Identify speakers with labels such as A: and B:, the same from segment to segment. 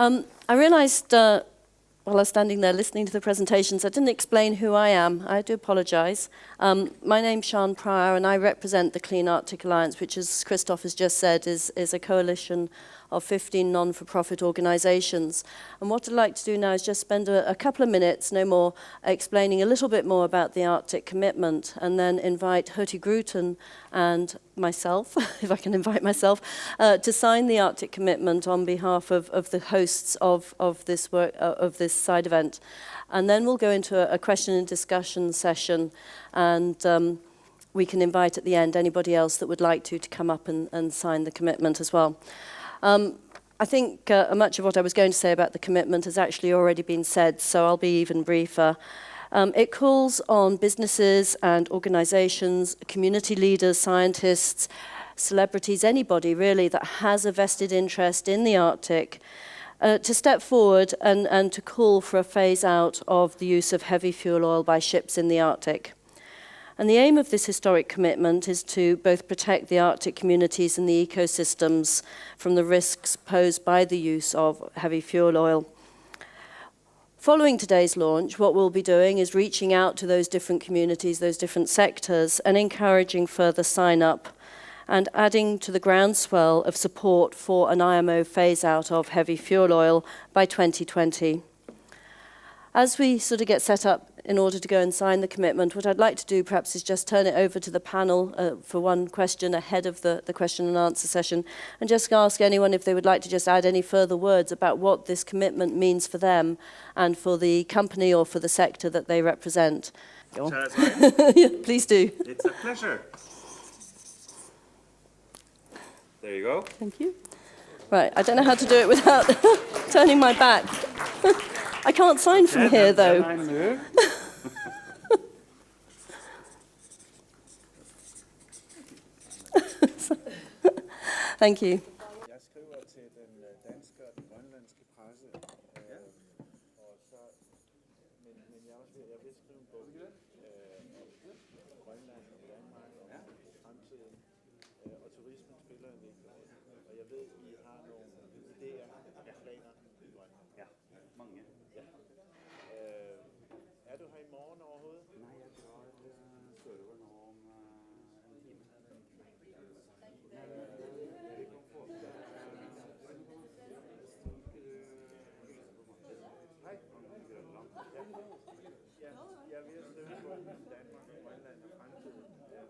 A: I realised while I was standing there listening to the presentations, I didn't explain who I am. I do apologise. My name's Sian Pryor, and I represent the Clean Arctic Alliance, which, as Christoph has just said, is a coalition of 15 non-for-profit organisations. And what I'd like to do now is just spend a couple of minutes, no more, explaining a little bit more about the Arctic commitment, and then invite Hurti Gruten and myself, if I can invite myself, to sign the Arctic commitment on behalf of the hosts of this work, of this side event. And then we'll go into a question and discussion session, and we can invite at the end anybody else that would like to come up and sign the commitment as well. I think much of what I was going to say about the commitment has actually already been said, so I'll be even briefer. It calls on businesses and organisations, community leaders, scientists, celebrities, anybody really that has a vested interest in the Arctic to step forward and to call for a phase out of the use of heavy fuel oil by ships in the Arctic. And the aim of this historic commitment is to both protect the Arctic communities and the ecosystems from the risks posed by the use of heavy fuel oil. Following today's launch, what we'll be doing is reaching out to those different communities, those different sectors, and encouraging further sign-up and adding to the groundswell of support for an IMO phase-out of heavy fuel oil by 2020. As we sort of get set up in order to go and sign the commitment, what I'd like to do perhaps is just turn it over to the panel for one question ahead of the question and answer session, and just ask anyone if they would like to just add any further words about what this commitment means for them and for the company or for the sector that they represent.
B: Shall I sign?
A: Yeah, please do.
B: It's a pleasure. There you go.
A: Thank you. Right, I don't know how to do it without turning my back. I can't sign from here, though.
B: I move.
A: Thank you.
C: Jeg skriver til den danske og den grønlandske presse, og så, men jeg vil skrive en bog om Grønland og Danmark og fremtiden, og turismen spiller en vigtig rolle. Og jeg ved, I har nogle idéer og planer i Grønland.
B: Ja, mange.
C: Ja. Er du her i morgen overhovedet?
B: Nej, jeg drar sørover nå om en time.
C: Hej. Ja, jeg er ved at skrive en bog om Danmark, Grønland og fremtiden,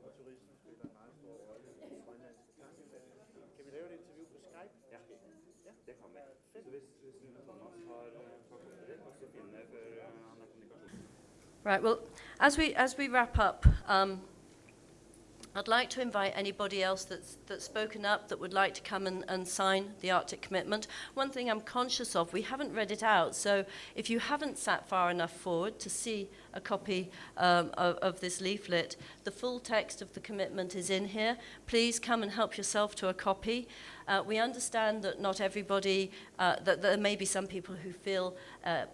C: og turismen spiller en meget stor rolle i grønlandske tankevæg. Kan vi lave et interview på Skype?
B: Ja, det kan vi. Så hvis Thomas har kontakt med det, så finner jeg for han har kommunikasjon.
A: Right, well, as we wrap up, I'd like to invite anybody else that's spoken up that would like to come and sign the Arctic commitment. One thing I'm conscious of, we haven't read it out, so if you haven't sat far enough forward to see a copy of this leaflet, the full text of the commitment is in here. Please come and help yourself to a copy. We understand that not everybody, that there may be some people who feel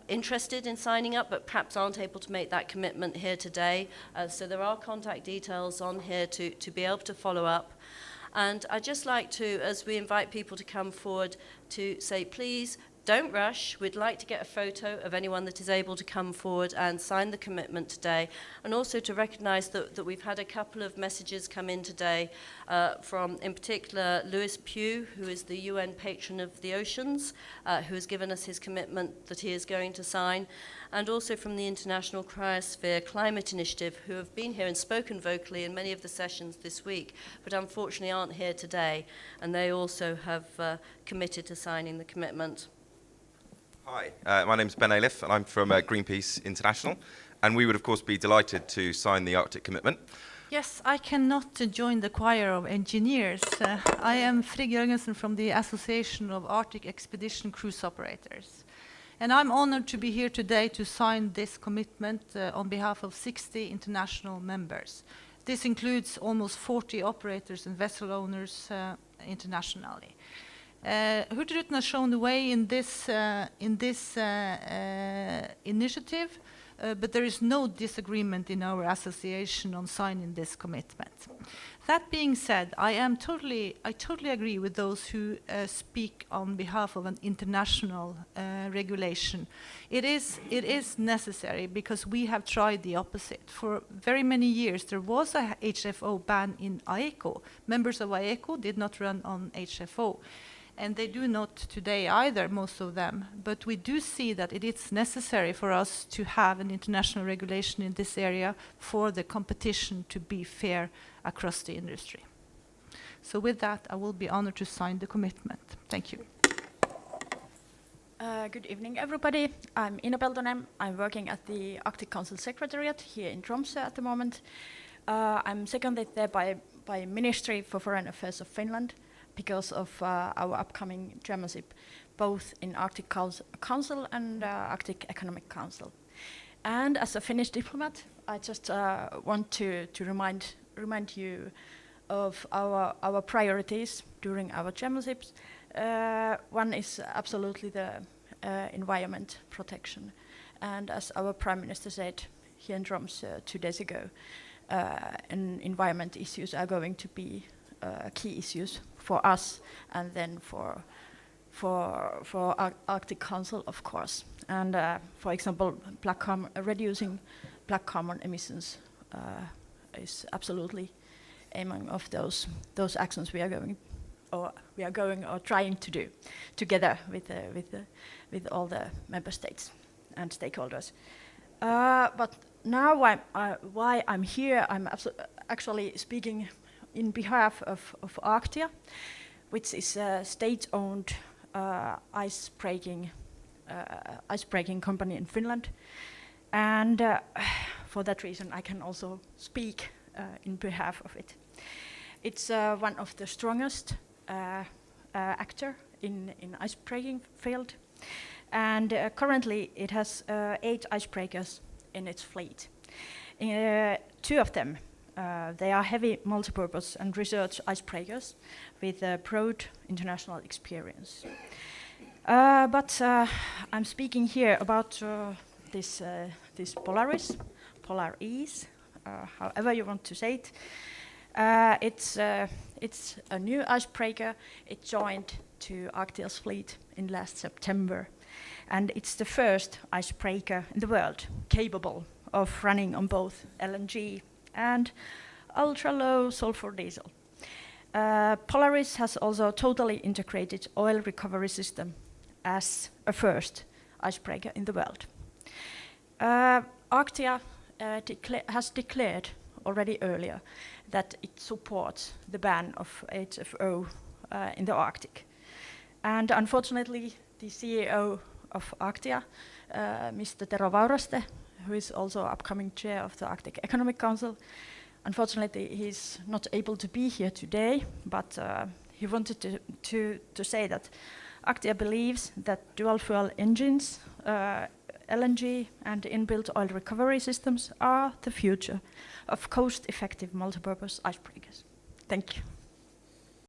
A: interested in signing up, but perhaps aren't able to make that commitment here today. So there are contact details on here to be able to follow up. And I'd just like to, as we invite people to come forward, to say, please, don't rush. We'd like to get a photo of anyone that is able to come forward and sign the commitment today. And also to recognise that we've had a couple of messages come in today from, in particular, Louis Pugh, who is the UN patron of the oceans, who has given us his commitment that he is going to sign. And also from the International Cryosphere Climate Initiative, who have been here and spoken vocally in many of the sessions this week, but unfortunately aren't here today. And they also have committed to signing the commitment.
D: Hi, my name's Ben Aliff, and I'm from Greenpeace International, and we would of course be delighted to sign the Arctic Commitment.
E: Yes, I cannot join the choir of engineers. I am Frigg Jørgensen from the Association of Arctic Expedition Cruise Operators. And I'm honored to be here today to sign this commitment on behalf of 60 international members. This includes almost 40 operators and vessel owners internationally. Hurtigruten has shown the way in this initiative, but there is no disagreement in our association on signing this commitment. That being said, I totally agree with those who speak on behalf of an international regulation. It is necessary because we have tried the opposite. For very many years, there was a HFO ban in AECO. Members of AECO did not run on HFO. And they do not today either, most of them. But we do see that it is necessary for us to have an international regulation in this area for the competition to be fair across the industry. So with that, I will be honored to sign the commitment. Thank you.
F: Good evening, everybody. I'm Ina Peltonen. I'm working at the Arctic Council Secretariat here in Tromsø at the moment. I'm seconded there by Ministry for Foreign Affairs of Finland, because of our upcoming chairmanship, both in Arctic Council and Arctic Economic Council. And as a Finnish diplomat, I just want to remind you of our priorities during our chairmanships. One is absolutely the environment protection. And as our Prime Minister said here in Tromsø 2 days ago, environment issues are going to be key issues for us, and then for Arctic Council, of course. And for example, reducing black carbon emissions is absolutely among of those actions we are going or trying to do together with all the member states and stakeholders. But now why I'm here, I'm actually speaking in behalf of Arctia, which is a state-owned ice-breaking company in Finland. And for that reason, I can also speak in behalf of it. It's one of the strongest actor in ice-breaking field. And currently, it has 8 icebreakers in its fleet. 2 of them, they are heavy multipurpose and research icebreakers with broad international experience. But I'm speaking here about this Polaris, however you want to say it. It's a new icebreaker. It joined to Arctia's fleet in last September. And it's the first icebreaker in the world capable of running on both LNG and ultra-low sulfur diesel. Polaris has also totally integrated oil recovery system as a first icebreaker in the world. Arctia has declared already earlier that it supports the ban of HFO in the Arctic. And unfortunately, the CEO of Arctia, Mr. Tero Vauraste, who is also upcoming chair of the Arctic Economic Council, unfortunately he's not able to be here today, but he wanted to say that Arctia believes that dual fuel engines, LNG and inbuilt oil recovery systems are the future of cost-effective multipurpose icebreakers. Thank you.